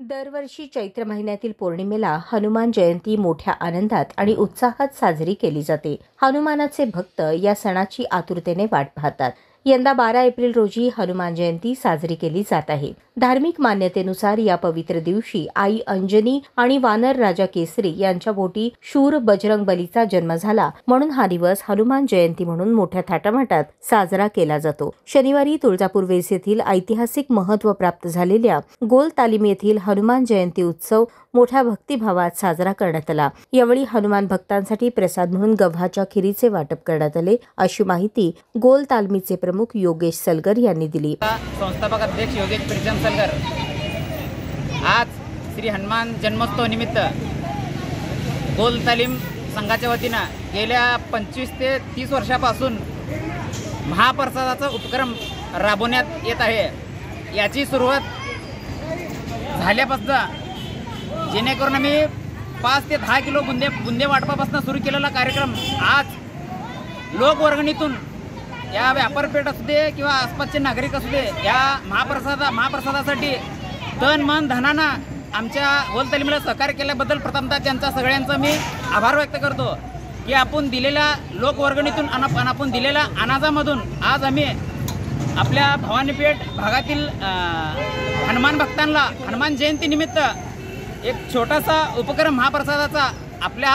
दरवर्षी चैत्र महिन्यातील पौर्णिमेला हनुमान जयंती मोठ्या आनंदात आणि उत्साहात साजरी केली जाते। हनुमानाचे भक्त या सणाची आतुरतेने वाट पाहतात। यंदा 12 एप्रिल रोजी हनुमान जयंती साजरी केली जात आहे। धार्मिक मान्यतेनुसार या पवित्र दिवशी आई अंजनी आणि वानर राजा केसरी यांच्या पोटी शूर बजरंग बलीचा जन्म झाला, म्हणून हा दिवस हनुमान जयंती म्हणून मोठ्या थाटामाटात साजरा केला जातो। शनिवारी तुळजापूर वेस येथील ऐतिहासिक महत्त्व प्राप्त झालेल्या गोल तालीम येथील हनुमान जयंती उत्सव मोठ्या भक्तिभावात साजरा करण्यात आला। यावेळी हनुमान भक्तांसाठी प्रसाद म्हणून गव्हाच्या खिरीचे वाटप करण्यात आले, अशी माहिती गोल तालमीचे प्रमुख योगेश सलगर यांनी दिली। संस्थापक अध्यक्ष योगेश प्रीतम सलगर आज श्री हनुमान जन्मोत्सव निमित्त गोल तालीम संघाच्या वतीने गेल्या 25 ते 30 वर्षापासून महाप्रसादाचा उपक्रम राबवण्यात येत आहे। याची सुरुवात झाल्यापासून जेणेकरून आम्ही 5 ते 10 किलो बुंदे वाटपापासून सुरू केलेला कार्यक्रम आज लोकवर्गणीतून या व्यापारपेठ असू दे किंवा आसपासचे नागरिक असू दे, या महाप्रसादासाठी तन मन धनानं आमच्या गोल तालीमीला सहकार्य केल्याबद्दल प्रथमतः त्यांचा सगळ्यांचा मी आभार व्यक्त करतो की आपण दिलेल्या लोकवर्गणीतून आपण दिलेल्या अनाजामधून आज आम्ही आपल्या भवानीपेठ भागातील हनुमान भक्तांना हनुमान जयंती निमित्त एक छोटासा उपक्रम महाप्रसादाचा आपल्या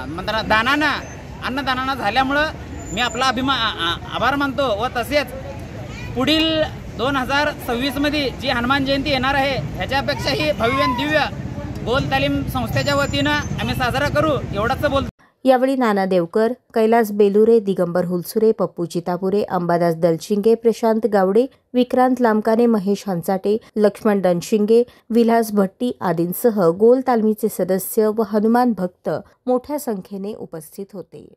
म्हणताना दानानं अन्नदानानं झाल्यामुळं मी आपला आभार मानतो। व तसेच पुढील 2026मध्ये जी हनुमान जयंती येणार आहे ह्याच्यापेक्षाही भव्य दिव्य गोल तालीम संस्थेच्या वतीनं आम्ही साजरा करू, एवढंच बोलतो। यावेळी नाना देवकर, कैलास बेलुरे, दिगंबर हुलसुरे, पप्पू चितापुरे, अंबादास दलशिंगे, प्रशांत गावडे, विक्रांत लामकाने, महेश हंचाटे, लक्ष्मण दनशिंगे, विलास भट्टी आदींसह गोल तालमीचे सदस्य व हनुमान भक्त मोठ्या संख्येने उपस्थित होते।